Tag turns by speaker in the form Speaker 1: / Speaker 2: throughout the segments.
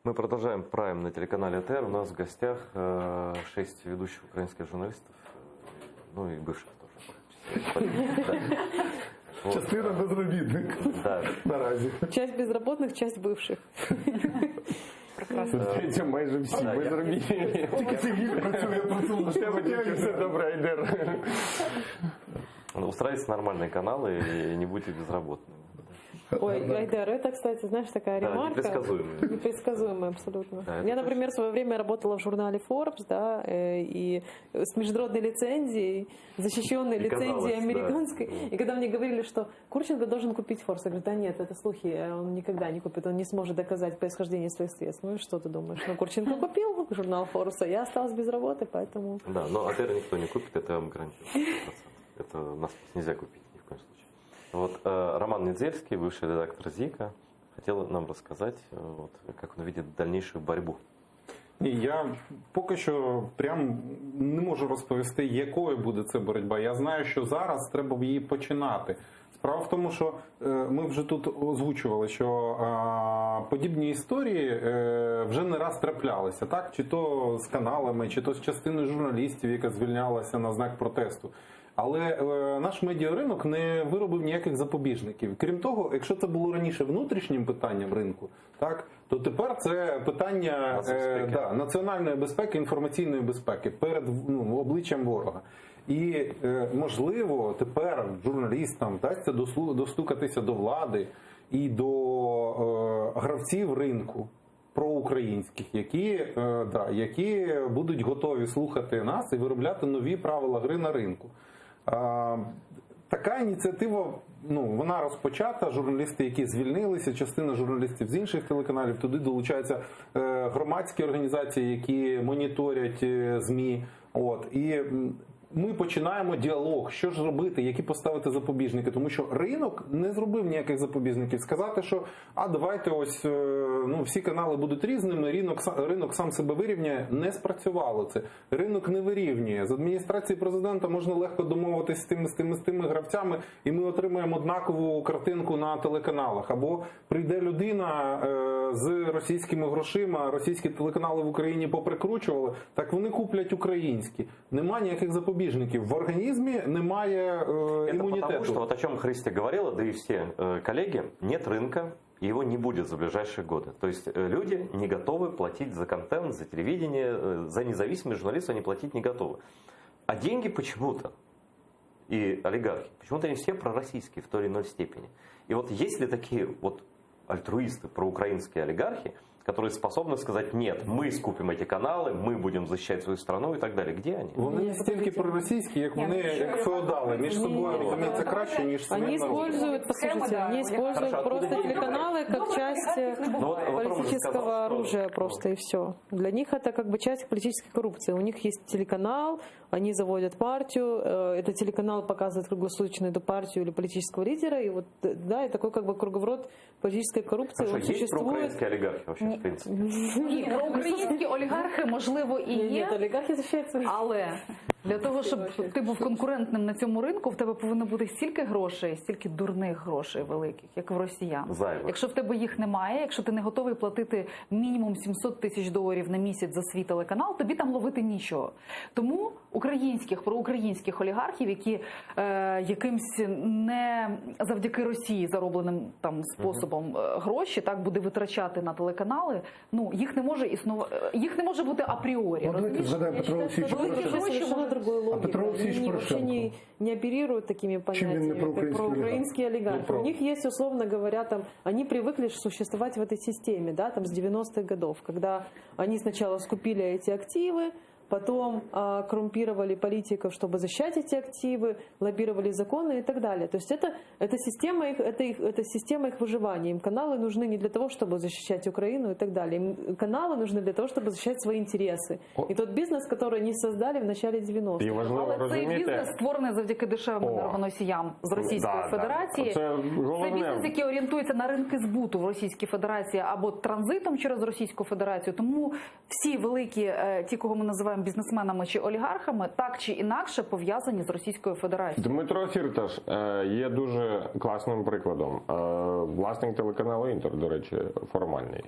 Speaker 1: Мы продолжаем Прайм на телеканале АТР. У нас в гостях 6 ведущих украинских журналистов, ну и бывших тоже.
Speaker 2: Частина безробітних.
Speaker 1: Да.
Speaker 2: Наразі.
Speaker 3: Часть безработных, часть бывших.
Speaker 2: Це майже всі безробітні. Тільки Сергій працює на тебе, тільки все добре, Айдер.
Speaker 1: Устраивайте нормальные каналы и не будьте безработными.
Speaker 3: Ой, Айдар, это, кстати, знаешь, такая ремарка.
Speaker 1: Непредсказуемая.
Speaker 3: Непредсказуемая, абсолютно.
Speaker 1: Да,
Speaker 3: Я, например, в свое время работала в журнале Forbes, да, и с международной лицензией, защищенной лицензией американской. Да. И когда мне говорили, что Курченко должен купить Forbes, я говорю, да нет, это слухи, он никогда не купит, он не сможет доказать происхождение своих средств. Ну и что ты думаешь? Ну, Курченко купил журнал Forbes, а я осталась без работы, поэтому...
Speaker 1: Да, но АТР никто не купит, это я вам гарантирую. Это нас нельзя купить ни в коем случае. Вот Роман Недзельский, бывший редактор ЗИКа, хотел нам рассказать, вот, как он видит дальнейшую борьбу.
Speaker 2: Я поки що прям не можу розповісти, якою буде ця боротьба. Я знаю, що зараз треба її починати. Справа в тому, що ми вже тут озвучували, що подібні історії вже не раз траплялися, так? Чи то з каналами, чи то з частиною журналістів, яка звільнялася на знак протесту. Але наш медіаринок не виробив ніяких запобіжників. Крім того, якщо це було раніше внутрішнім питанням ринку, так, то тепер це питання національної безпеки, інформаційної безпеки перед обличчям ворога. І, можливо, тепер журналістам вдасться достукатися до влади і до гравців ринку проукраїнських, які будуть готові слухати нас і виробляти нові правила гри на ринку. Така ініціатива, вона розпочата, журналісти, які звільнилися, частина журналістів з інших телеканалів, туди долучаються громадські організації, які моніторять ЗМІ. І ми починаємо діалог, що ж робити, які поставити запобіжники, тому що ринок не зробив ніяких запобіжників. Сказати, що давайте ось всі канали будуть різними, ринок сам себе вирівняє, не спрацювало це. Ринок не вирівнює. З адміністрації президента можна легко домовитися з тими гравцями, і ми отримаємо однакову картинку на телеканалах. Або прийде людина з російськими грошима, російські телеканали в Україні поприкручували, так вони куплять українські. Нема ніяких запобіжників. В организме немає иммунитета.
Speaker 1: Это потому, что, вот о чем Христя говорила, да и все коллеги, нет рынка, и его не будет за ближайшие годы. То есть люди не готовы платить за контент, за телевидение, за независимых журналистов они платить не готовы. А деньги почему-то, и олигархи, почему-то они все пророссийские в той или иной степени. И вот есть ли такие вот альтруисты, проукраинские олигархи, которые способны сказать, нет, мы скупим эти каналы, мы будем защищать свою страну и так далее. Где они?
Speaker 2: Вони не стільки проросійські, як вони як феодали. Між собою розуміються краще, ніж своїм
Speaker 3: Они
Speaker 2: народом.
Speaker 3: используют, послушайте, они используют просто телеканалы как часть политического оружия просто и все. Для них это как бы часть политической коррупции. У них есть телеканал, они заводят партию, этот телеканал показывает круглосуточно эту партию или политического лидера, и вот, да, и такой как бы круговорот политической коррупции, он
Speaker 1: Есть
Speaker 3: существует.
Speaker 1: проукраинские олигархи вообще, в принципе?
Speaker 4: Ні, проукраїнські олігархи, можливо, і є,
Speaker 3: Нет, олигархи защищаются.
Speaker 4: але для того, щоб ти був конкурентним на цьому ринку, в тебе повинно бути стільки грошей, стільки дурних грошей великих, як в росіян.
Speaker 1: Зайвих.
Speaker 4: Якщо в тебе їх немає, якщо ти не готовий платити мінімум $700 тисяч на місяць за свій телеканал, тобі там ловити нічого. Тому проукраїнських олігархів, які якимсь не завдяки Росії заробленим там способом гроші так буде витрачати на телеканали, їх не може бути апріорі.
Speaker 2: Давайте згадаємо Петро Олексійовича Порошенка.
Speaker 3: Совершенно другой логикой.
Speaker 2: Петро Олексійович
Speaker 3: Они вообще
Speaker 2: Порошенко.
Speaker 3: не оперируют такими понятиями, как проукраинские олигархи. У них есть, условно говоря, там, они привыкли существовать в этой системе, да, там, с 90-х годов, когда они сначала скупили эти активы, потом коррумпировали политиков, чтобы защищать эти активы, лоббировали законы и так далее. То есть это система их выживания. Им каналы нужны не для того, чтобы защищать Украину и так далее. Им каналы нужны для того, чтобы защищать свои интересы. И тот бизнес, который они создали в начале 90-х.
Speaker 4: Але цей бізнес створений завдяки дешевим енергоносіям з Російської Федерації. Це бізнес, який орієнтується на ринки збуту в Російській Федерації або транзитом через Російську Федерацію. Тому всі великі, ті, кого ми називаємо там бізнесменами чи олігархами, так чи інакше пов'язані з Російською Федерацією.
Speaker 5: Дмитро Фірташ є дуже класним прикладом. Власник телеканалу «Інтер», до речі, формальний.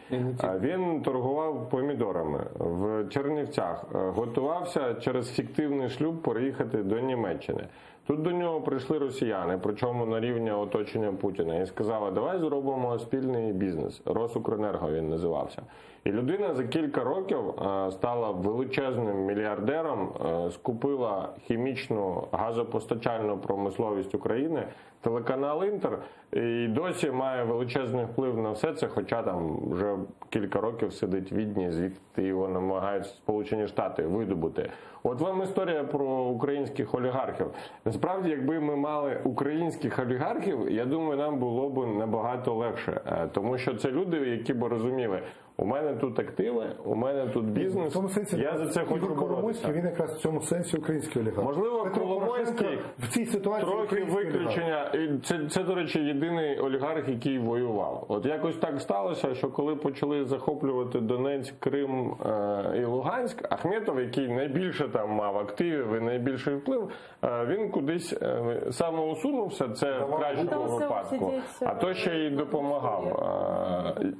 Speaker 5: Він торгував помідорами в Чернівцях, готувався через фіктивний шлюб переїхати до Німеччини. Тут до нього прийшли росіяни, причому на рівні оточення Путіна, і сказали, давай зробимо спільний бізнес. Росукренерго він називався. І людина за кілька років стала величезним мільярдером, скупила хімічну газопостачальну промисловість України, телеканал «Інтер», і досі має величезний вплив на все це, хоча там вже кілька років сидить в Відні, звідти його намагаються Сполучені Штати видобути. От вам історія про українських олігархів. Насправді, якби ми мали українських олігархів, я думаю, нам було б набагато легше. Тому що це люди, які б розуміли, у мене тут активи, у мене тут бізнес,
Speaker 6: в тому сенсі,
Speaker 5: я за це хочу боротися.
Speaker 6: Він якраз в цьому сенсі український олігарх.
Speaker 5: Можливо, Коломойський
Speaker 6: в цій ситуації
Speaker 5: трохи виключення. Це, до речі, єдиний олігарх, який воював. От якось так сталося, що коли почали захоплювати Донецьк, Крим і Луганськ, Ахметов, який найбільше там мав активів і найбільший вплив, він кудись самоусунувся, це в кращому випадку, а то ще й допомагав.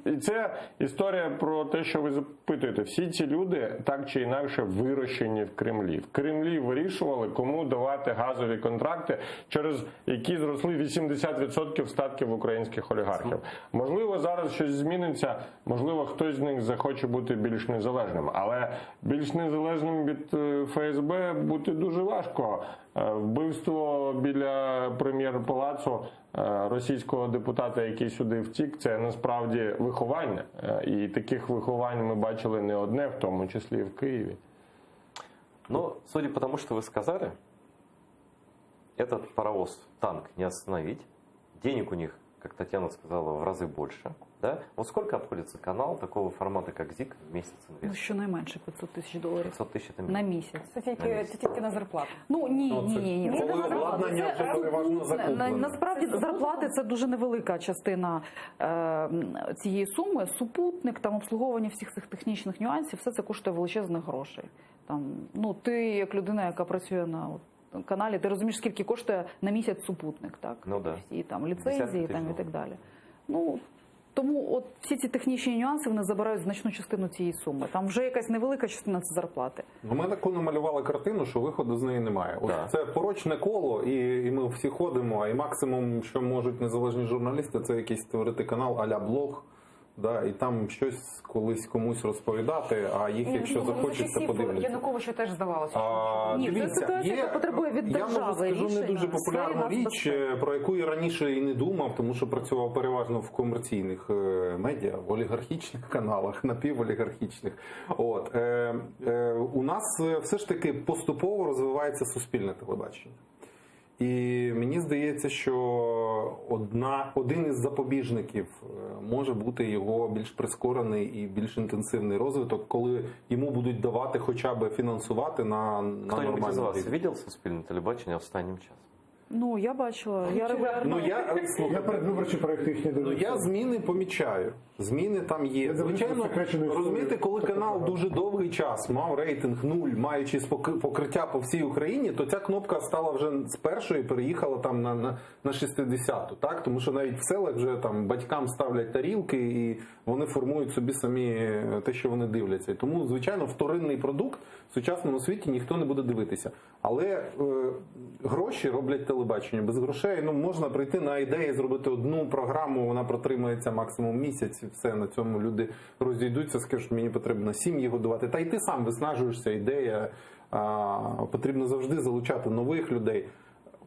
Speaker 5: І це історія про те, що ви запитуєте. Всі ці люди так чи інакше вирощені в Кремлі. В Кремлі вирішували, кому давати газові контракти, через які зросли 80% статків українських олігархів. Можливо, зараз щось зміниться, можливо, хтось з них захоче бути більш незалежним. Але більш незалежним від ФСБ бути дуже важко. Вбивство біля прем'єр-палацу російського депутата, який сюди втік, це насправді виховання. І таких виховань ми бачили не одне, в тому числі і в Києві.
Speaker 1: Но, судя по тому, что вы сказали, этот паровоз, танк не остановить. Денег у них, как Татьяна сказала, в разы больше. Да? Вот сколько обходится канал такого формата, как ЗИК, в месяц инвест?
Speaker 4: Ну, щонайменше $500 тисяч.
Speaker 1: 500 тысяч это
Speaker 4: На місяць.
Speaker 3: Це тільки на зарплату.
Speaker 4: Ну, ні.
Speaker 2: Коли обладнання вже переважно закуплене.
Speaker 4: Насправді зарплати це дуже невелика частина цієї суми. Супутник, там обслуговування всіх цих технічних нюансів, все це коштує величезних грошей. Там, ну, ти як людина, яка працює на каналі, ти розумієш, скільки коштує на місяць супутник, так?
Speaker 1: Ну, да.
Speaker 4: Всі там ліцензії там, і так
Speaker 1: $10 000.
Speaker 4: далі. Ну, тому от всі ці технічні нюанси вони забирають значну частину цієї суми. Там вже якась невелика частина це зарплати.
Speaker 2: Ми таку намалювали картину, що виходу з неї немає. Ось
Speaker 1: Так.
Speaker 2: це порочне коло, і ми всі ходимо, і максимум, що можуть незалежні журналісти, це якийсь створити канал а-ля блог, да, і там щось колись комусь розповідати, а їх, якщо захочеться, подивляться.
Speaker 7: Януковичу теж здавалося.
Speaker 4: Ні, це ситуація, яка потребує від держави
Speaker 2: я можу скажу
Speaker 4: рішення
Speaker 2: не дуже
Speaker 4: в
Speaker 2: популярну
Speaker 4: сфері
Speaker 2: річ,
Speaker 4: нацбезпеки.
Speaker 2: про яку я раніше і не думав, тому що працював переважно в комерційних медіа, в олігархічних каналах, напіволігархічних. От у нас все ж таки поступово розвивається суспільне телебачення. І мені здається, що один із запобіжників може бути його більш прискорений і більш інтенсивний розвиток, коли йому будуть давати хоча б фінансувати на
Speaker 1: Кто-нибудь из
Speaker 2: нормальну
Speaker 1: вас
Speaker 2: рівні.
Speaker 1: видел суспільне телебачення останнім часом?
Speaker 4: Ну, я бачила. Я регулярно.
Speaker 6: Я передвиборчі проекти їх не дивлюся.
Speaker 2: Я зміни помічаю. Зміни там є.
Speaker 6: Я дивлюся
Speaker 2: Звичайно,
Speaker 6: секречену історію.
Speaker 2: розумієте, коли
Speaker 6: Тобто,
Speaker 2: канал дуже довгий час мав рейтинг 0, маючи покриття по всій Україні, то ця кнопка стала вже з першої, переїхала там на 60-ту. Так? Тому що навіть в селах вже там батькам ставлять тарілки і вони формують собі самі те, що вони дивляться. І тому, звичайно, вторинний продукт в сучасному світі ніхто не буде дивитися. Але гроші роблять телебачення. Без грошей можна прийти на ідеї, зробити одну програму, вона протримається максимум місяць, і все, на цьому люди розійдуться, скажуть, мені потрібно сім'ї годувати. Та й ти сам виснажуєшся, ідея, потрібно завжди залучати нових людей.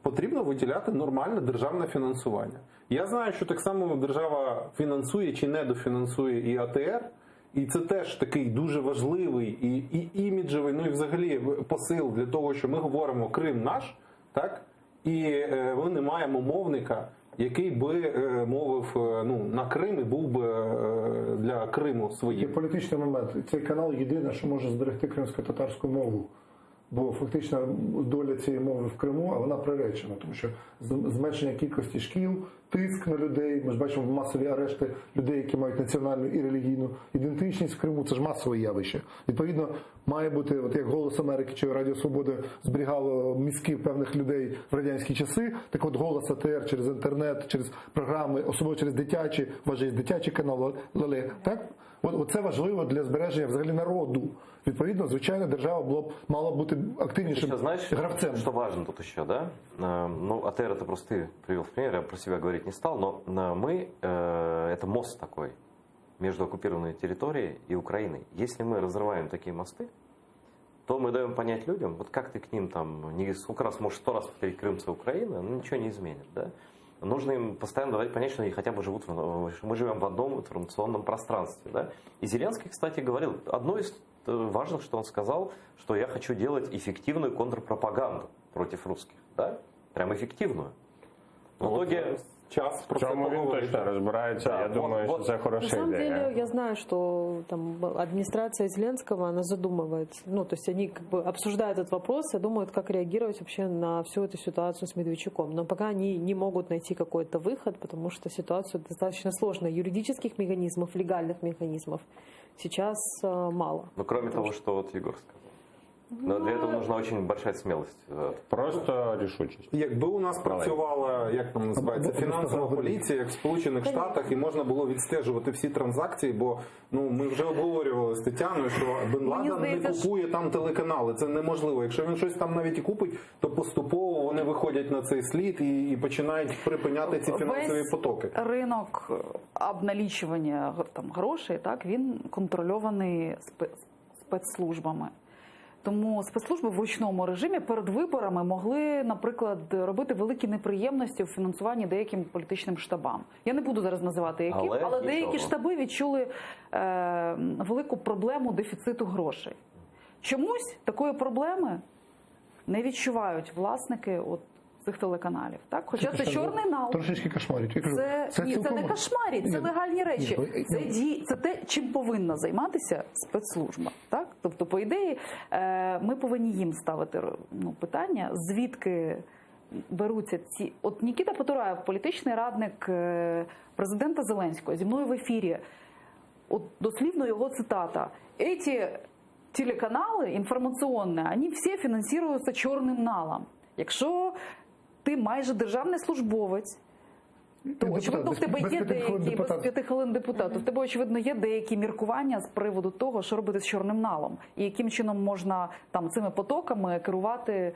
Speaker 2: Потрібно виділяти нормальне державне фінансування. Я знаю, що так само держава фінансує чи недофінансує і АТР, і це теж такий дуже важливий і іміджевий, ну і взагалі посил для того, що ми говоримо «Крим наш», так? І ми не маємо мовника, який би мовив на Крим і був би для Криму
Speaker 6: Є
Speaker 2: своїм.
Speaker 6: політичний момент. Цей канал єдине, що може зберегти кримсько-татарську мову бо фактично доля цієї мови в Криму, а вона приречена, тому що зменшення кількості шкіл, тиск на людей, ми ж бачимо масові арешти людей, які мають національну і релігійну ідентичність в Криму, це ж масове явище. Відповідно, має бути, от як «Голос Америки» чи Радіо Свобода зберігало мізки певних людей в радянські часи, так от «Голос АТР» через інтернет, через програми, особливо через дитячі, вважає дитячий канал «Леле», так? От це важливо для збереження взагалі народу. Відповідно, звичайно, держава мала бути активнейшим гравцем.
Speaker 1: Что важно тут еще, да? Ну, АТР это просто ты привел в пример, я про себя говорить не стал, но мы, это мост такой между оккупированной территорией и Украиной. Если мы разрываем такие мосты, то мы даем понять людям, вот как ты к ним там, сколько раз, может 100 раз повторить Крым это Украина, ну ничего не изменит, да? Нужно им постоянно давать понять, что они хотя бы живут, что мы живем в одном информационном пространстве, да? И Зеленский, кстати, говорил, одно из важных, что он сказал, что я хочу делать эффективную контрпропаганду против русских, да? Прям эффективную. В итоге...
Speaker 2: Час
Speaker 5: В цьому він точно розбирається.
Speaker 1: Да,
Speaker 5: я думаю, що це
Speaker 3: На
Speaker 5: хороша
Speaker 3: самом
Speaker 5: ідея.
Speaker 3: деле, я знаю, что там администрация Зеленского, она задумывается, ну, то есть они как бы обсуждают этот вопрос и думают, как реагировать вообще на всю эту ситуацию с Медведчуком. Но пока они не могут найти какой-то выход, потому что ситуация достаточно сложная. Юридических механизмов, легальных механизмов сейчас мало.
Speaker 1: Ну, кроме того, что вот Егор сказал. Но для этого нужна очень большая смелость.
Speaker 5: Просто рішучість.
Speaker 2: Якби у нас працювала, як там називається, фінансова поліція, як в Сполучених Штатах, і можна було відстежувати всі транзакції, бо ну ми вже обговорювали з Тетяною, що Бен Ладен не купує там телеканали. Це неможливо. Якщо він щось там навіть і купить, то поступово вони виходять на цей слід і починають припиняти ці фінансові потоки.
Speaker 4: Ринок обналічування там грошей, так, він контрольований спецслужбами. Тому спецслужби в ручному режимі перед виборами могли, наприклад, робити великі неприємності у фінансуванні деяким політичним штабам. Я не буду зараз називати яким, але деякі штаби відчули велику проблему дефіциту грошей. Чомусь такої проблеми не відчувають власники цих телеканалів. Так? Хоча це чорний нал.
Speaker 6: Трошечки кошмарить.
Speaker 4: Це не кошмарить, це легальні речі. Це те, чим повинна займатися спецслужба. Так? Тобто, по ідеї, ми повинні їм ставити питання, звідки беруться ці... От Нікіта Потураєв, політичний радник президента Зеленського, зі мною в ефірі, дослівно його цитата. «Эти телеканали информационные, они все фінансуються чорним налом». Якщо ти майже державний службовець, то очевидно в тебе є деякі без 5 хвилин депутату. В тебе очевидно є деякі міркування з приводу того, що робити з чорним налом, і яким чином можна там цими потоками керувати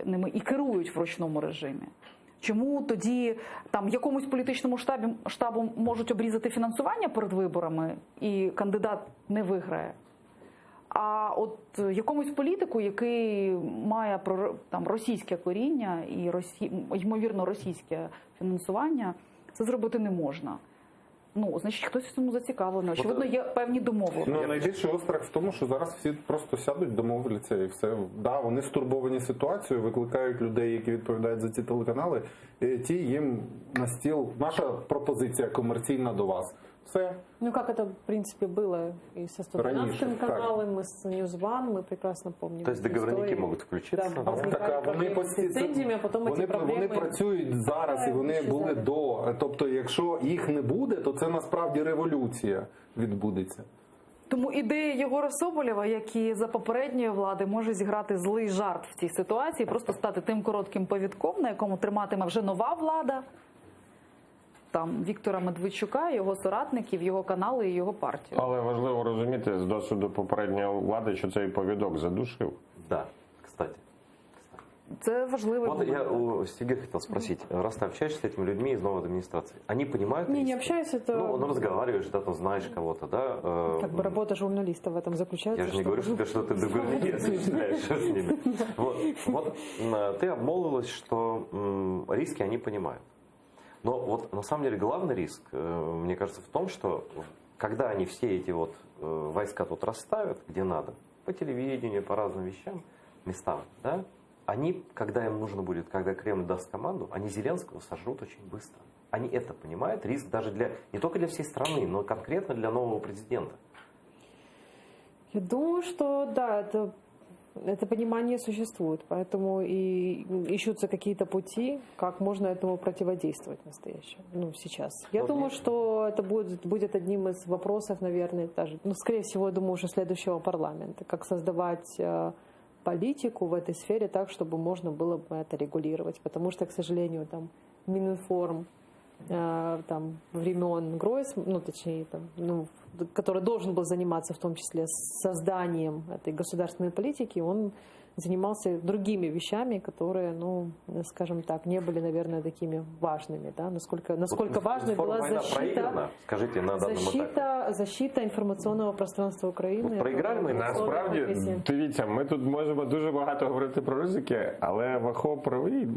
Speaker 4: ними і керують в ручному режимі. Чому тоді там якомусь політичному штабу можуть обрізати фінансування перед виборами і кандидат не виграє? А от якомусь політику, який має там російське коріння і ймовірно російське фінансування, це зробити не можна. Ну, значить, хтось в цьому зацікавлений. Очевидно, є певні домовленості.
Speaker 2: Ну, найбільший острах в тому, що зараз всі просто сядуть, домовляться і все. Да, вони стурбовані ситуацією, викликають людей, які відповідають за ці телеканали. Ті їм на стіл, наша пропозиція комерційна до вас. Все.
Speaker 3: Ну, как это, в принципе, было и со 112 каналом, и с News One, мы прекрасно помним.
Speaker 1: То есть договорники можуть включитися?
Speaker 3: Да,
Speaker 2: так, вони працюють зараз і вони були до. Тобто, якщо їх не буде, то це насправді революція відбудеться.
Speaker 4: Тому ідея Єгора Соболєва, як і за попередньої влади, може зіграти злий жарт в цій ситуації, просто стати тим коротким повідком, на якому триматиме вже нова влада, там Віктора Медведчука, його соратників, його канали і його партію.
Speaker 5: Але важливо розуміти з досвіду попередньої влади, що цей повідок задушив.
Speaker 1: Да, кстати.
Speaker 4: Це важливий
Speaker 1: Вот я у Сергея хотел спросить, раз ты общаешься с этими людьми из новой администрации, они понимают?
Speaker 3: Не общаюсь, это...
Speaker 1: Ну, разговариваешь, да, там знаешь кого-то, да?
Speaker 3: Как бы работа журналиста в этом заключается.
Speaker 1: Я же не говорю, что ты договорники осуществляешь с ними. Вот ты обмолвилась, что риски они понимают. Но вот на самом деле главный риск, мне кажется, в том, что когда они все эти вот войска тут расставят, где надо, по телевидению, по разным вещам, местам, да, они, когда им нужно будет, когда Кремль даст команду, они Зеленского сожрут очень быстро. Они это понимают, риск даже не только для всей страны, но конкретно для нового президента.
Speaker 3: Я думаю, что да, это Это понимание существует, поэтому и ищутся какие-то пути, как можно этому противодействовать настоящему, сейчас. Я думаю, что это будет одним из вопросов, наверное, даже, скорее всего, я думаю, уже следующего парламента, как создавать политику в этой сфере так, чтобы можно было бы это регулировать, потому что, к сожалению, там Мининформ времен Гройсмана, который должен был заниматься в том числе созданием этой государственной политики, он занимался другими вещами, которые, скажем так, не были, наверное, такими важными. Да? Насколько важной была защита інформаційного пространства України.
Speaker 5: Проіграли ми. Насправді, дивіться, ми тут можемо дуже багато говорити про ризики, але Вахо правий.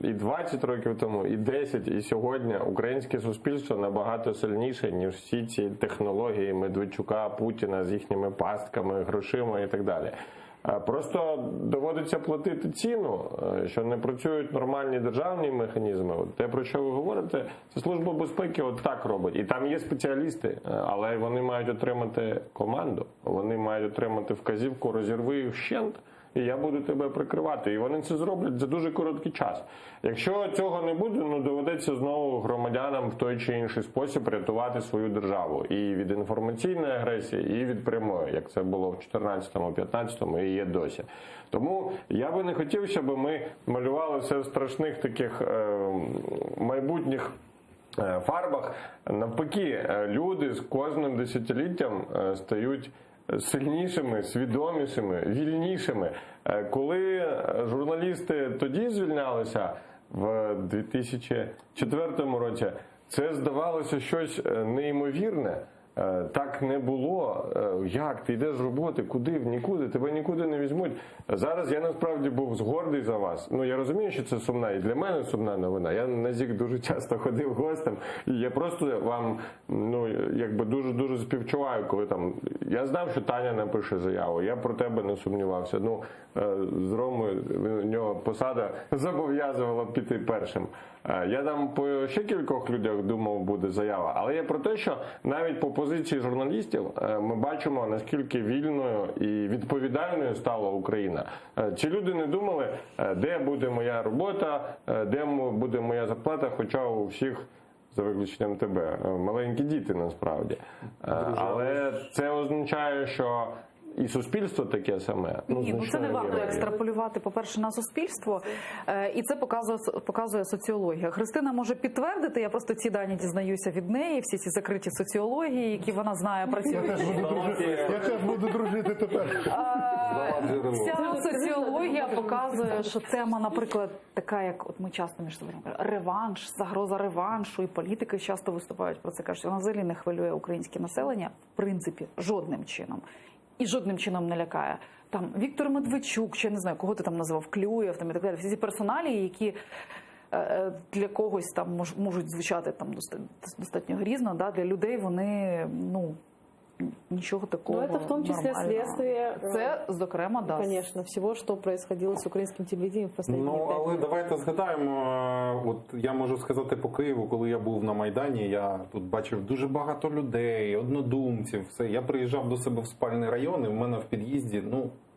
Speaker 5: І 20 років тому, і 10, і сьогодні українське суспільство набагато сильніше, ніж всі ці технології Медведчука, Путіна з їхніми пастками, грошима і так далі. Просто доводиться платити ціну, що не працюють нормальні державні механізми. Те, про що ви говорите, це Служба безпеки так робить. І там є спеціалісти, але вони мають отримати команду, вони мають отримати вказівку, розірви їх вщент, і я буду тебе прикривати. І вони це зроблять за дуже короткий час. Якщо цього не буде, доведеться знову громадянам в той чи інший спосіб рятувати свою державу. І від інформаційної агресії, і від прямої, як це було в 14-му, 15-му і є досі. Тому я би не хотів, щоб ми малювали все в страшних таких майбутніх фарбах. Навпаки, люди з кожним десятиліттям стають сильнішими, свідомішими, вільнішими. Коли журналісти тоді звільнялися в 2004 році, це здавалося щось неймовірне. Так не було. Як? Ти йдеш з роботи? Куди? В нікуди? Тебе нікуди не візьмуть. Зараз я насправді був гордий за вас. Я розумію, що це сумна і для мене сумна новина. Я на ЗІК дуже часто ходив гостем. І я просто вам дуже співчуваю, коли там... Я знав, що Таня напише заяву. Я про тебе не сумнівався. З Ромою, в нього посада зобов'язувала піти першим. Я там по ще кількох людях думав, буде заява. Але я про те, що навіть по позиції журналістів ми бачимо, наскільки вільною і відповідальною стала Україна. Ці люди не думали, де буде моя робота, де буде моя зарплата, хоча у всіх, за виключенням тебе, маленькі діти насправді. Але це означає, що і суспільство таке саме.
Speaker 4: Це не варто екстраполювати, по-перше, на суспільство. І це показує соціологія. Христина може підтвердити, я просто ці дані дізнаюся від неї, всі ці закриті соціології, які вона знає, працюють.
Speaker 6: Я теж буду дружити тепер.
Speaker 4: Вся соціологія показує, що тема, наприклад, така, як от ми часто між собою реванш, загроза реваншу, і політики часто виступають про це, кажуть, вона взагалі не хвилює українське населення, в принципі, жодним чином. І жодним чином не лякає. Там Віктор Медведчук, чи я не знаю, кого ти там назвав, Клюєв, там і так далі. Всі ці персоналії, які для когось там можуть звучати там достатньо грізно, да, для людей вони, ничего такого.
Speaker 3: Но это в том числе следствие,
Speaker 4: це, зокрема, да.
Speaker 3: Конечно, всего, что происходило с українським телевидением в последние 5 лет.
Speaker 2: Але давайте згадаємо, от я можу сказати по Києву, коли я був на Майдані, я тут бачив дуже багато людей, однодумців, все. Я приїжджав до себе в спальний район, і в мене в під'їзді,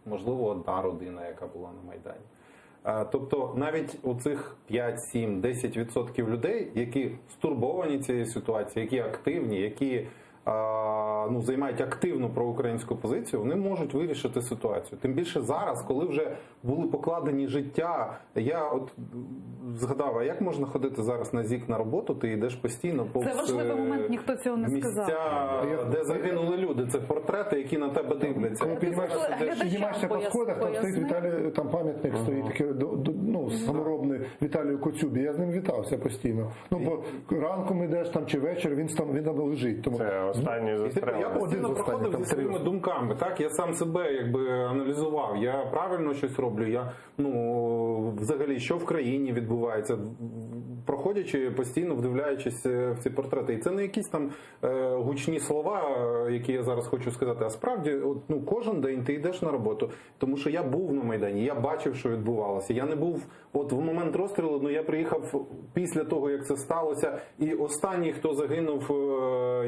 Speaker 2: можливо, одна родина, яка була на Майдані. Тобто навіть оцих 5, 7, 10% людей, які стурбовані цією ситуацією, які активні, які займають активну проукраїнську позицію, вони можуть вирішити ситуацію. Тим більше зараз, коли вже були покладені життя. Я от згадав, а як можна ходити зараз на ЗІК на роботу, ти йдеш постійно повз...
Speaker 4: Це важливий момент, ніхто цього не сказав.
Speaker 2: Місця, де загинули люди, це портрети, які на тебе дивляться.
Speaker 6: Коли піднімаєшся по сходах, там стоїть Віталій, там пам'ятник стоїть, такий, саморобний Віталію Коцюбі. Я з ним вітався постійно. Бо ранком йдеш там чи вечір, він там лежить. Тому...
Speaker 5: Останній застрел.
Speaker 2: Я постійно проходив зі своїми думками. Так? Я сам себе аналізував. Я правильно щось роблю. Я, взагалі, що в країні відбувається. проходячи, постійно вдивляючись в ці портрети. І це не якісь там гучні слова, які я зараз хочу сказати, а справді, от, ну, кожен день ти йдеш на роботу, тому що я був на Майдані, я бачив, що відбувалося. Я не був, от в момент розстрілу, ну я приїхав після того, як це сталося, і останній, хто загинув,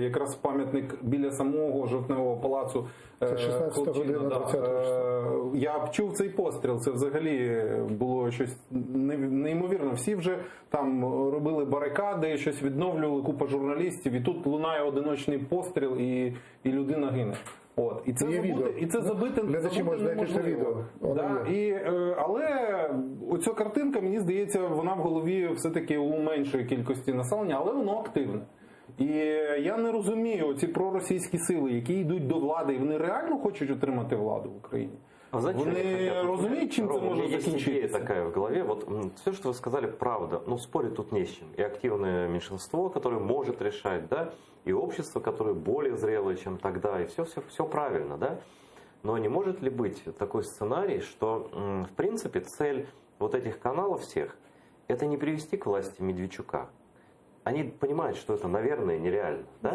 Speaker 2: якраз пам'ятник біля самого Жовтневого палацу,
Speaker 6: це 16 година 20-го.
Speaker 2: Я чув цей постріл, це взагалі було щось неймовірно. Всі вже там робили барикади, щось відновлювали, купа журналістів, і тут лунає одиночний постріл, і людина гине. От. І це забути, і це забити неможливо. Да, але оця картинка, мені здається, вона в голові все-таки у меншої кількості населення, але воно активне. І я не розумію, ці проросійські сили, які йдуть до влади, і вони реально хочуть отримати владу в Україні? Вони розуміють, чим це може закінчитися?
Speaker 1: Есть идея такая в голове. Вот все, что вы сказали, правда. Но спорить тут не с чем. И активное меньшинство, которое может решать, да, и общество, которое более зрелое, чем тогда, и все правильно, да. Но не может ли быть такой сценарий, что, в принципе, цель вот этих каналов всех – это не привести к власти Медведчука. Они понимают, что это, наверное, нереально. Да?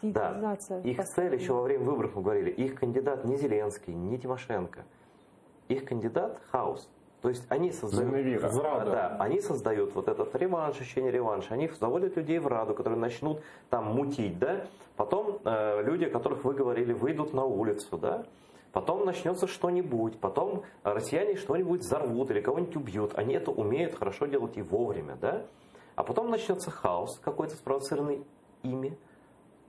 Speaker 1: Да. Их цель, еще во время выборов мы говорили, их кандидат не Зеленский, не Тимошенко. Их кандидат – хаос. То есть они создают, да, они создают вот этот реванш, ощущение реванша. Они заводят людей в Раду, которые начнут там мутить. Да? Потом люди, о которых вы говорили, выйдут на улицу. Да? Потом начнется что-нибудь. Потом россияне что-нибудь взорвут или кого-нибудь убьют. Они это умеют хорошо делать и вовремя. Да? А потом начнется хаос какой-то, спровоцированный ими.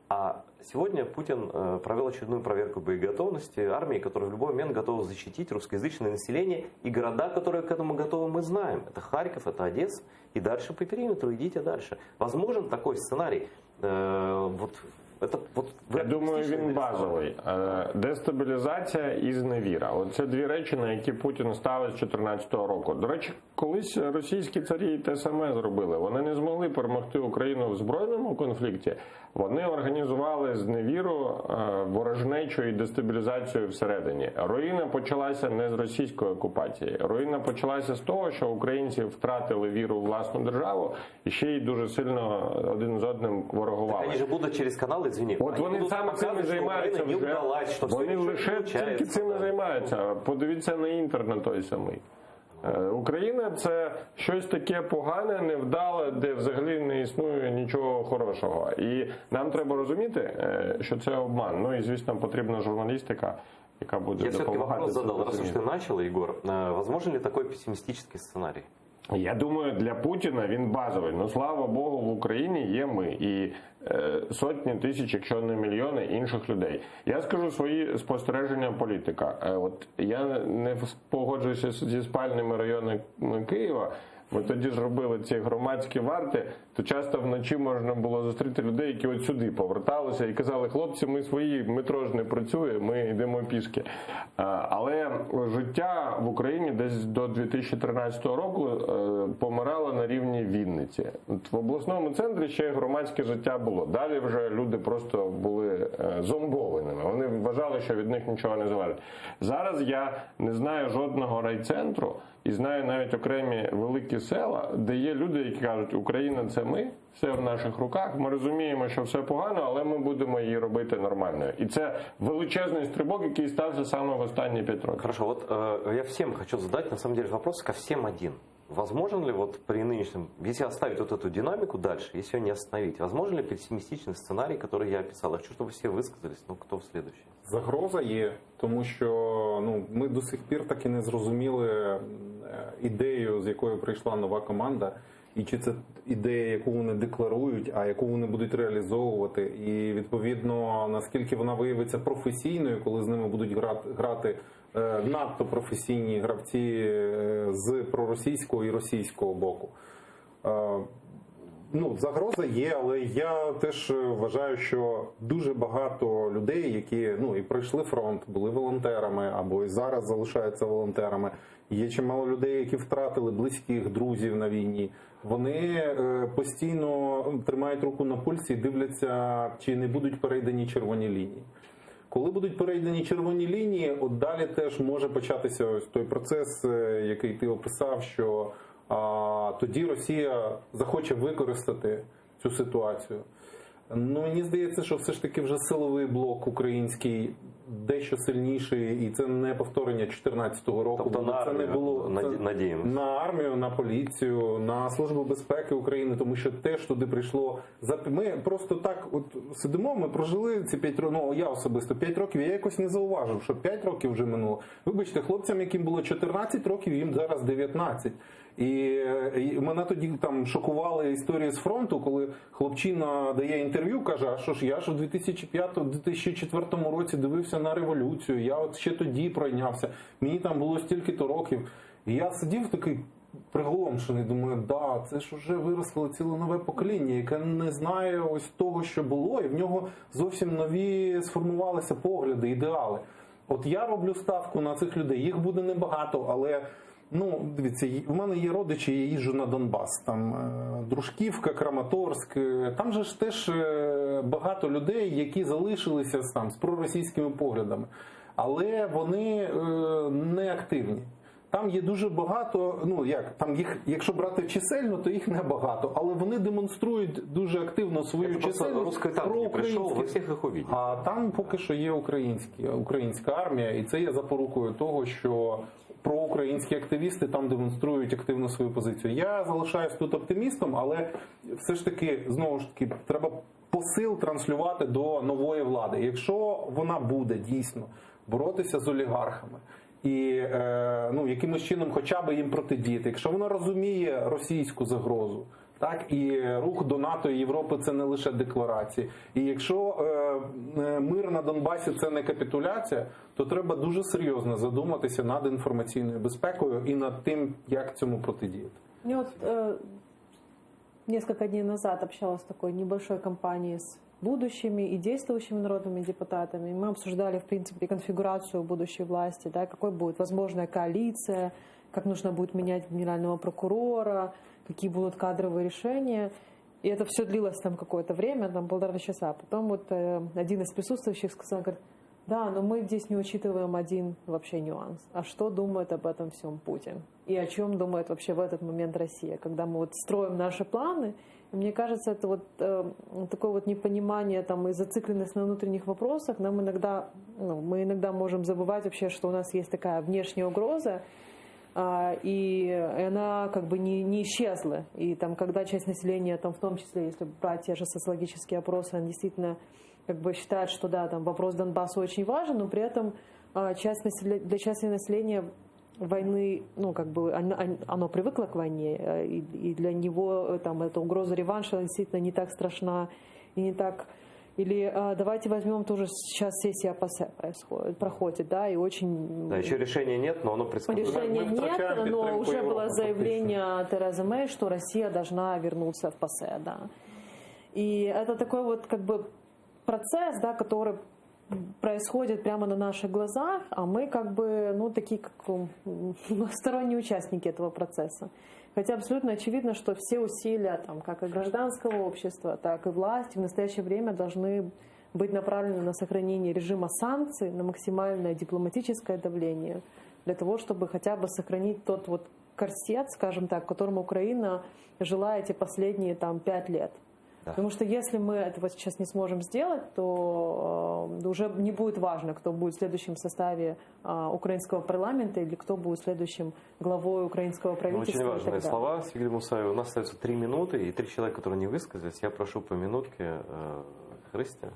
Speaker 1: А сегодня Путин провел очередную проверку боеготовности армии, которая в любой момент готова защитить русскоязычное население. И города, которые к этому готовы, мы знаем. Это Харьков, это Одесса. И дальше по периметру идите дальше. Возможен такой сценарий.
Speaker 5: Я думаю, він базовий. Дестабілізація і зневіра. Оце дві речі, на які Путін ставить з 2014 року. До речі, колись російські царі те саме зробили. Вони не змогли перемогти Україну в збройному конфлікті. Вони організували зневіру, ворожнечу і дестабілізацію всередині. Руїна почалася не з російської окупації. Руїна почалася з того, що українці втратили віру в власну державу і ще й дуже сильно один з одним ворогували.
Speaker 1: Так вони ж будуть через канали, извини.
Speaker 5: От вони саме цим і займаються вже. Вони лише тільки цим і займаються. Подивіться на інтернет той самий. Україна – це щось таке погане, невдале, де взагалі не існує нічого хорошого. І нам треба розуміти, що це обман. Ну і, звісно, потрібна журналістика, яка буде допомагати.
Speaker 1: Я все-таки вопрос задал, раз уж ты начал, Егор. Возможен ли такой пессимистический сценарий?
Speaker 5: Я думаю, для Путіна він базовий. Ну, слава Богу, в Україні є ми і сотні тисяч, якщо не мільйони інших людей. Я скажу свої спостереження політика. От я не погоджуюся зі спальними районами Києва. Ми тоді ж робили ці громадські варти, то часто вночі можна було зустріти людей, які от сюди поверталися і казали, хлопці, ми свої, метро ж не працює, ми йдемо пішки. Але життя в Україні десь до 2013 року помирало на рівні Вінниці. От в обласному центрі ще громадське життя було. Далі вже люди просто були зомбованими. Вони вважали, що від них нічого не залежить. Зараз я не знаю жодного райцентру, і знаю навіть окремі великі села, де є люди, які кажуть, Україна – це ми, все в наших руках, ми розуміємо, що все погано, але ми будемо її робити нормальною. І це величезний стрибок, який стався саме в останні 5 років.
Speaker 1: Хорошо, вот я всем хочу задать, на самом деле, вопрос ко всем один. Возможен ли вот при нынешнем, если оставить вот эту динамику дальше, если ее не остановить, возможен ли пессимистичный сценарий, который я описал? Я хочу, чтобы все высказались, ну кто следующий?
Speaker 2: Загроза є, тому що ми до сих пір так і не зрозуміли ідею, з якою прийшла нова команда, і чи це ідея, яку вони декларують, а яку вони будуть реалізовувати. І відповідно, наскільки вона виявиться професійною, коли з ними будуть грати надто професійні гравці з проросійського і російського боку. Загроза є, але я теж вважаю, що дуже багато людей, які і пройшли фронт, були волонтерами або і зараз залишаються волонтерами. Є чимало людей, які втратили близьких, друзів на війні. Вони постійно тримають руку на пульсі і дивляться, чи не будуть перейдені червоні лінії. Коли будуть перейдені червоні лінії, от далі теж може початися ось той процес, який ти описав, що тоді Росія захоче використати цю ситуацію. Ну, мені здається, що все ж таки вже силовий блок український дещо сильніший, і це не повторення 2014 року.
Speaker 1: Тобто на армію,
Speaker 2: це не було
Speaker 1: надіємося.
Speaker 2: на армію, на поліцію, на Службу безпеки України, тому що теж туди прийшло. Ми просто так от сидимо, ми прожили ці 5 років, ну я особисто 5 років, я якось не зауважив, що 5 років вже минуло. Вибачте, хлопцям, яким було 14 років, їм зараз 19. І мене тоді там шокували історії з фронту, коли хлопчина дає інтерв'ю, каже, а що ж, я ж у 2005-2004 році дивився на революцію, я от ще тоді пройнявся, мені там було стільки-то років. І я сидів такий приголомшений, думаю, да, це ж вже виросло ціле нове покоління, яке не знає ось того, що було, і в нього зовсім нові сформувалися погляди, ідеали. От я роблю ставку на цих людей, їх буде небагато, але ну, дивіться, в мене є родичі, я їжджу на Донбас, там Дружківка, Краматорськ, там же ж теж багато людей, які залишилися там з проросійськими поглядами, але вони не активні. Там є дуже багато, ну як, там їх, якщо брати чисельно, то їх небагато, але вони демонструють дуже активно свою чисельність проукраїнську. А там поки що є українська армія, і це є запорукою того, що проукраїнські активісти там демонструють активно свою позицію. Я залишаюсь тут оптимістом, але все ж таки, знову ж таки, треба посил транслювати до нової влади. Якщо вона буде дійсно боротися з олігархами, і ну, якимось чином хоча б їм протидіяти. Якщо вона розуміє російську загрозу, так, і рух до НАТО і Європи – це не лише декларації. І якщо мир на Донбасі – це не капітуляція, то треба дуже серйозно задуматися над інформаційною безпекою і над тим, як цьому протидіяти.
Speaker 3: Мне вот несколько дней назад общалась с такой небольшой компанией с будущими и действующими народными депутатами. Мы обсуждали, в принципе, конфигурацию будущей власти, да, какой будет возможная коалиция, как нужно будет менять генерального прокурора, какие будут кадровые решения. И это все длилось там какое-то время, там 1,5 часа. Потом вот один из присутствующих сказал, говорит, да, но мы здесь не учитываем один вообще нюанс. А что думает об этом всем Путин? И о чем думает вообще в этот момент Россия, когда мы вот строим наши планы. И мне кажется, это вот такое вот непонимание там, и зацикленность на внутренних вопросах, нам иногда, ну, мы иногда можем забывать вообще, что у нас есть такая внешняя угроза, и она как бы не исчезла. И там, когда часть населения, там, в том числе, если брать те же социологические опросы, они действительно как бы считают, что да, там вопрос Донбасса очень важен, но при этом для части населения войны, ну, как бы оно привыкло к войне, и для него там эта угроза реванша действительно не так страшна и не так. Или давайте возьмем тоже сейчас сессия ПАСЕ проходит, да, и очень...
Speaker 1: Да, еще решения нет, но оно предсказуемо.
Speaker 3: Решения нет, но уже было заявление Терезы Мэй, что Россия должна вернуться в ПАСЕ, да. И это такой вот как бы процесс, да, который происходит прямо на наших глазах, а мы как бы, ну, такие как сторонние участники этого процесса. Хотя абсолютно очевидно, что все усилия, там, как и гражданского общества, так и власти в настоящее время должны быть направлены на сохранение режима санкций, на максимальное дипломатическое давление, для того, чтобы хотя бы сохранить тот вот корсет, скажем так, в котором Украина жила эти последние там 5 лет. Да. Потому что если мы этого сейчас не сможем сделать, то уже не будет важно, кто будет в следующем составе украинского парламента или кто будет следующим главой украинского правительства.
Speaker 1: Очень важные слова, Сигель Мусаев. У нас остается 3 минуты и 3 человека, которые не высказались. Я прошу по минутке. Христя.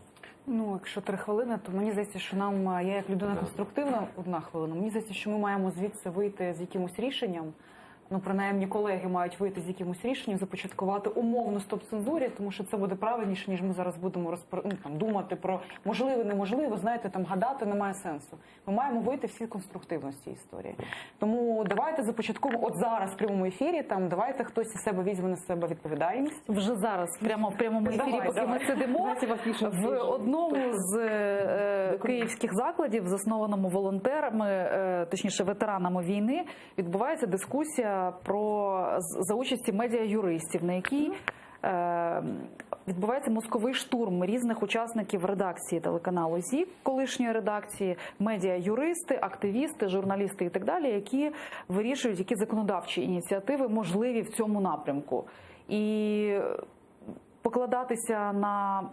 Speaker 4: Ну, якщо 3 хвилини, то мені здається, що нам, я як людина конструктивна, 1 хвилина, мені здається, що ми маємо звідси вийти з якимось рішенням. Ну, принаймні, колеги мають вийти з якимось рішенням, започаткувати умовну стоп-цензурі, тому що це буде правильніше, ніж ми зараз будемо думати про можливе, неможливе, знаєте, там гадати немає сенсу. Ми маємо вийти всі конструктивно з цієї історії. Тому давайте започаткуємо, от зараз в прямому ефірі, там давайте хтось із себе візьме на себе відповідальність.
Speaker 3: Вже зараз, прямо в прямому ефірі, поки ми сидимо, в одному з київських закладів, заснованому волонтерами, точніше ветеранами війни, відбувається дискусія за участі медіа-юристів, на якій
Speaker 4: відбувається мозковий штурм різних учасників редакції телеканалу ЗІК, колишньої редакції, медіа-юристи, активісти, журналісти і так далі, які вирішують, які законодавчі ініціативи можливі в цьому напрямку. І покладатися на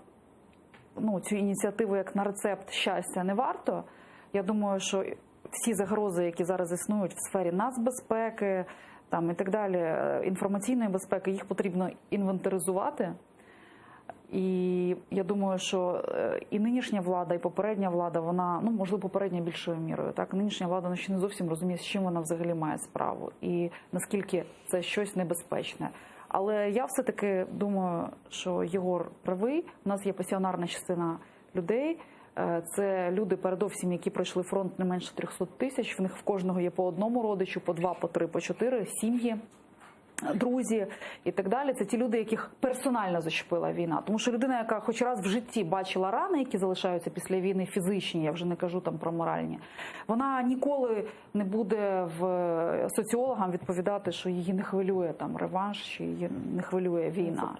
Speaker 4: цю ініціативу як на рецепт щастя не варто. Я думаю, що всі загрози, які зараз існують в сфері нацбезпеки і так далі, інформаційної безпеки, їх потрібно інвентаризувати. І я думаю, що і нинішня влада, і попередня влада, вона, можливо, попередня більшою мірою, так, нинішня влада ще не зовсім розуміє, з чим вона взагалі має справу, і наскільки це щось небезпечне. Але я все-таки думаю, що Єгор правий, у нас є пасіонарна частина людей, це люди, передовсім, які пройшли фронт не менше 300 тисяч, в них в кожного є по одному родичу, по 2, по 3, по 4, сім'ї, друзі і так далі. Це ті люди, яких персонально зачепила війна. Тому що людина, яка хоч раз в житті бачила рани, які залишаються після війни, фізичні, я вже не кажу там про моральні, вона ніколи не буде в соціологам відповідати, що її не хвилює там реванш, чи її не хвилює війна.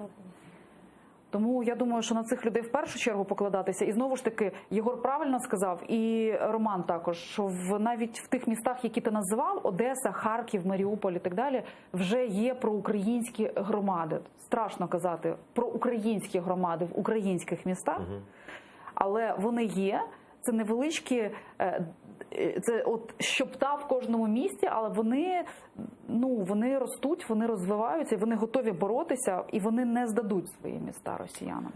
Speaker 4: Тому я думаю, що на цих людей в першу чергу покладатися. І знову ж таки, Єгор правильно сказав, і Роман також, що навіть в тих містах, які ти називав, Одеса, Харків, Маріуполь і так далі, вже є проукраїнські громади. Страшно казати про українські громади в українських містах, але вони є. Це невеличкі, це от щопта в кожному місті, але вони ростуть, вони розвиваються, вони готові боротися, і вони не здадуть свої міста росіянам.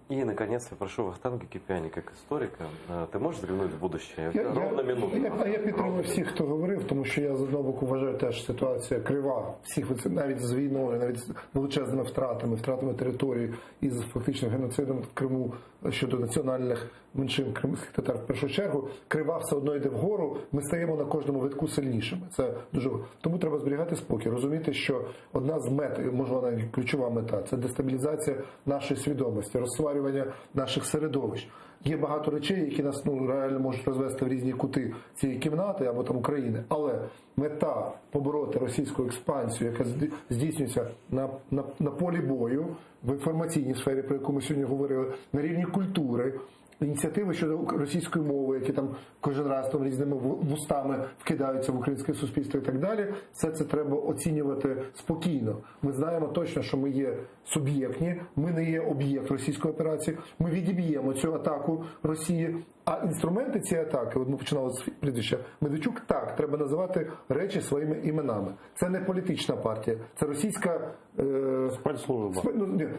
Speaker 1: И, наконец, я прошу Вахтанга Кипяни, как историка, ты можешь взглянуть в будущее? Ровно минуту.
Speaker 6: Я підтримую всіх, хто говорив, тому що я з одного боку вважаю теж ситуація крива. Всіх, навіть з війною, навіть з величезними втратами території і з фактичним геноцидом в Криму щодо національних меншин кримських татар в першу чергу, крива все одно йде вгору, ми стаємо на кожному витку сильнішими. Це дуже... Тому треба зберігати спокій, розуміти, що одна з мет, можливо, навіть ключова мета, це дестабілізація нашої свідомості, розсварювання наших середовищ. Є багато речей, які нас реально можуть розвести в різні кути цієї кімнати або там України, але мета побороти російську експансію, яка здійснюється на полі бою, в інформаційній сфері, про яку ми сьогодні говорили, на рівні культури, ініціативи щодо російської мови, які там кожен раз там різними вустами вкидаються в українське суспільство і так далі, все це треба оцінювати спокійно. Ми знаємо точно, що ми є суб'єктні, ми не є об'єкт російської операції, ми відіб'ємо цю атаку Росії, а інструменти цієї атаки, от ми починали з прізвища Медведчук, так, треба називати речі своїми іменами. Це не політична партія, це російська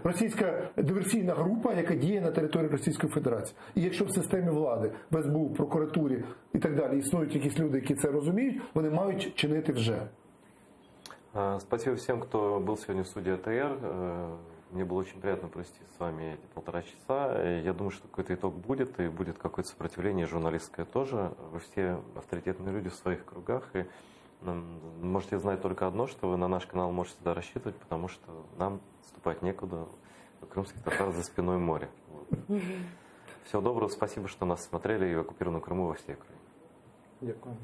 Speaker 6: російська диверсійна група, яка діє на території Російської Федерації. І якщо в системі влади, в СБУ, в прокуратурі і так далі існують якісь люди, які це розуміють, вони мають чинити вже.
Speaker 1: Спасибо всем, кто был сегодня в студии АТР. Мне было очень приятно провести с вами эти 1,5 часа. Я думаю, что какой-то итог будет, и будет какое-то сопротивление журналистское тоже. Вы все авторитетные люди в своих кругах, и можете знать только одно, что вы на наш канал можете всегда рассчитывать, потому что нам ступать некуда, у крымских татар за спиной море. Вот. Всего доброго, спасибо, что нас смотрели и в оккупированном Крыму во всей Украине.
Speaker 2: Дякую.